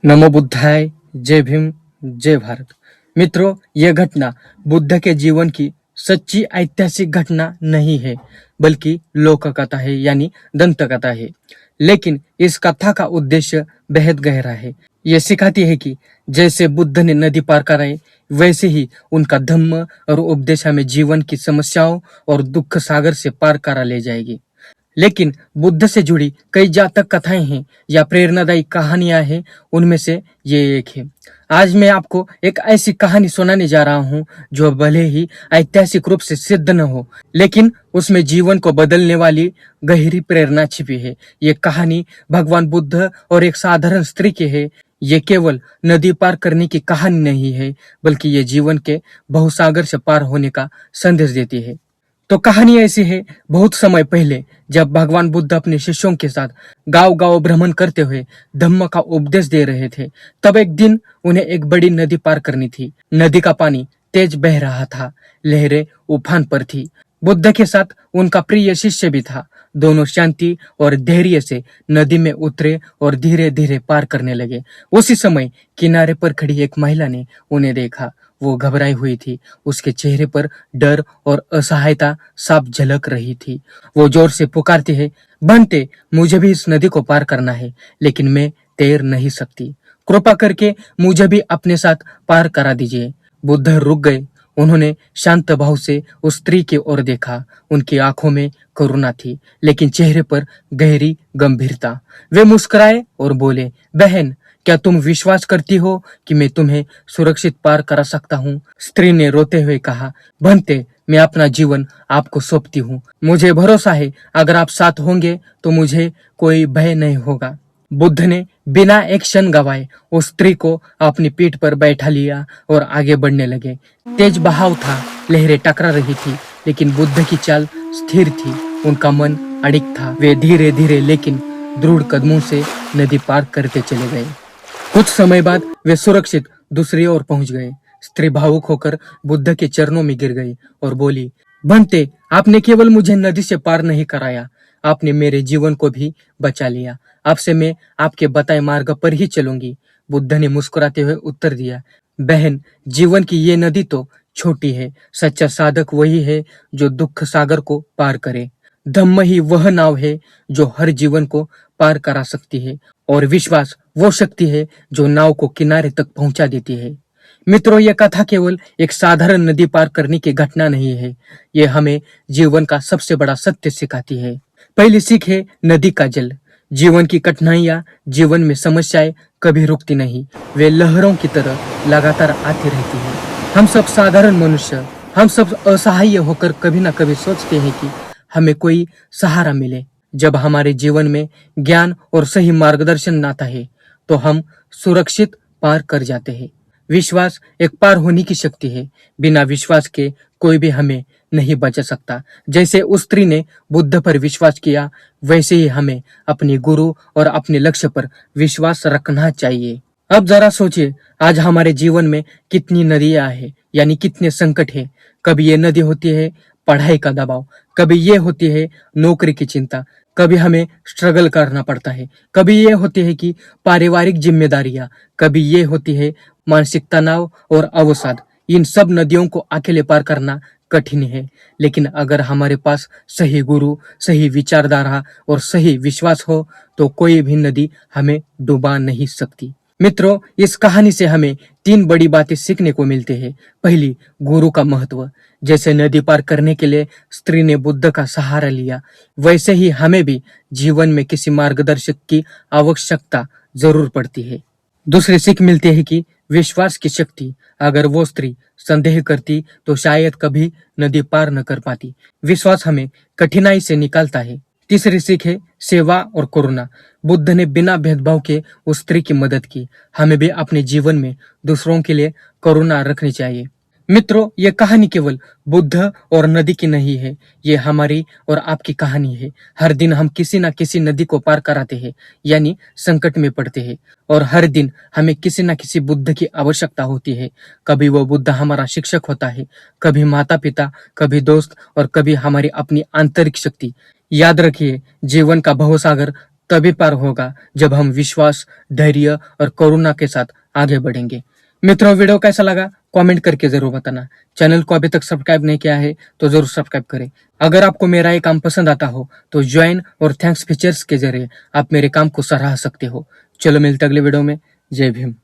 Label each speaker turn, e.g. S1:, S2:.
S1: नमो बुद्धाय, जय भीम, जय भारत। मित्रों, यह घटना बुद्ध के जीवन की सच्ची ऐतिहासिक घटना नहीं है, बल्कि लोक कथा है यानी दंत कथा है। लेकिन इस कथा का उद्देश्य बेहद गहरा है। यह सिखाती है कि जैसे बुद्ध ने नदी पार कराई, वैसे ही उनका धम्म और उपदेश हमें जीवन की समस्याओं और दुख सागर से पार करा ले जाएगी। लेकिन बुद्ध से जुड़ी कई जातक कथाएं हैं या प्रेरणादायी कहानियां हैं, उनमें से ये एक है। आज मैं आपको एक ऐसी कहानी सुनाने जा रहा हूं जो भले ही ऐतिहासिक रूप से सिद्ध न हो, लेकिन उसमें जीवन को बदलने वाली गहरी प्रेरणा छिपी है। ये कहानी भगवान बुद्ध और एक साधारण स्त्री की है। ये केवल नदी पार करने की कहानी नहीं है, बल्कि ये जीवन के बहुसागर से पार होने का संदेश देती है। तो कहानी ऐसी है, बहुत समय पहले जब भगवान बुद्ध अपने शिष्यों के साथ गांव गांव भ्रमण करते हुए धम्म का उपदेश दे रहे थे, तब एक दिन उन्हें एक बड़ी नदी पार करनी थी। नदी का पानी तेज बह रहा था, लहरें उफान पर थी। बुद्ध के साथ उनका प्रिय शिष्य भी था। दोनों शांति और धैर्य से नदी में उतरे और धीरे धीरे पार करने लगे। उसी समय किनारे पर खड़ी एक महिला ने उन्हें देखा। वो घबराई हुई थी। उसके चेहरे पर डर और असहायता साफ झलक रही थी। वो जोर से पुकारती है, बनते, मुझे भी इस नदी को पार करना है, लेकिन मैं तैर नहीं सकती। कृपा करके मुझे भी अपने साथ पार करा दीजिए। बुद्ध रुक गए। उन्होंने शांत भाव से उस स्त्री की ओर देखा। उनकी आंखों में करुणा थी, लेकिन चेहरे पर गहरी गंभीरता। वे मुस्कुराए और बोले, बहन, क्या तुम विश्वास करती हो कि मैं तुम्हें सुरक्षित पार करा सकता हूँ? स्त्री ने रोते हुए कहा, बनते, मैं अपना जीवन आपको सौंपती हूँ। मुझे भरोसा है, अगर आप साथ होंगे तो मुझे कोई भय नहीं होगा। बुद्ध ने बिना एक क्षण गवाए उस स्त्री को अपनी पीठ पर बैठा लिया और आगे बढ़ने लगे। तेज बहाव था, लहरें टकरा रही थी, लेकिन बुद्ध की चाल स्थिर थी। उनका मन अडिग था। वे धीरे धीरे लेकिन दृढ़ कदमों से नदी पार करते चले गए। कुछ समय बाद वे सुरक्षित दूसरी ओर पहुंच गए। स्त्री भावुक होकर बुद्ध के चरणों में गिर गई और बोली, बनते, आपने केवल मुझे नदी से पार नहीं कराया, आपने मेरे जीवन को भी बचा लिया। अब से मैं आपके बताए मार्ग पर ही चलूंगी। बुद्ध ने मुस्कुराते हुए उत्तर दिया, बहन, जीवन की ये नदी तो छोटी है। सच्चा साधक वही है जो दुख सागर को पार करे। धम्म ही वह नाव है जो हर जीवन को पार करा सकती है, और विश्वास वो शक्ति है जो नाव को किनारे तक पहुंचा देती है। मित्रों, यह कथा केवल एक साधारण नदी पार करने की घटना नहीं है। ये हमें जीवन का सबसे बड़ा सत्य सिखाती है। पहली सीख है नदी का जल। जीवन की कठिनाइयां, जीवन में समस्याएं कभी रुकती नहीं। वे लहरों की तरह लगातार आती रहती हैं। हम सब साधारण मनुष्य, हम सब असहाय होकर कभी ना कभी सोचते हैं कि हमें कोई सहारा मिले। जब हमारे जीवन में ज्ञान और सही मार्गदर्शन नाता है, तो हम सुरक्षित पार कर जाते हैं। विश्वास एक पार होने की शक्ति है। बिना विश्वास के कोई भी हमें नहीं बचा सकता। जैसे उस स्त्री ने बुद्ध पर विश्वास किया, वैसे ही हमें अपने गुरु और अपने लक्ष्य पर विश्वास रखना चाहिए। अब जरा सोचिए, आज हमारे जीवन में कितनी नदियां हैं, यानी कितने संकट हैं। कभी ये नदी होती है पढ़ाई का दबाव, कभी ये होती है नौकरी की चिंता, कभी हमें स्ट्रगल करना पड़ता है, कभी ये होती है कि पारिवारिक जिम्मेदारियां, कभी ये होती है मानसिक तनाव और अवसाद। इन सब नदियों को अकेले पार करना कठिन है, लेकिन अगर हमारे पास सही गुरु, सही विचारधारा और सही विश्वास हो, तो कोई भी नदी हमें डुबा नहीं सकती। मित्रों, इस कहानी से हमें तीन बड़ी बातें सीखने को मिलती है। पहली, गुरु का महत्व। जैसे नदी पार करने के लिए स्त्री ने बुद्ध का सहारा लिया, वैसे ही हमें भी जीवन में किसी मार्गदर्शक की आवश्यकता जरूर पड़ती है। दूसरी सीख मिलती है कि विश्वास की शक्ति। अगर वो स्त्री संदेह करती तो शायद कभी नदी पार न कर पाती। विश्वास हमें कठिनाई से निकालता है। तीसरी सीख है सेवा और करुणा। बुद्ध ने बिना भेदभाव के उस स्त्री की मदद की। हमें भी अपने जीवन में दूसरों के लिए करुणा रखनी चाहिए। मित्रों, ये कहानी केवल बुद्ध और नदी की नहीं है, ये हमारी और आपकी कहानी है। हर दिन हम किसी न किसी नदी को पार कराते हैं, यानी संकट में पड़ते हैं, और हर दिन हमें किसी न किसी बुद्ध की आवश्यकता होती है। कभी वो बुद्ध हमारा शिक्षक होता है, कभी माता पिता, कभी दोस्त, और कभी हमारी अपनी आंतरिक शक्ति। याद रखिए, जीवन का भवसागर तभी पार होगा जब हम विश्वास, धैर्य और करुणा के साथ आगे बढ़ेंगे। मित्रों, वीडियो कैसा लगा कमेंट करके जरूर बताना। चैनल को अभी तक सब्सक्राइब नहीं किया है तो जरूर सब्सक्राइब करें। अगर आपको मेरा ये काम पसंद आता हो तो ज्वाइन और थैंक्स फीचर्स के जरिए आप मेरे काम को सराह सकते हो। चलो मिलते अगले वीडियो में। जय भीम।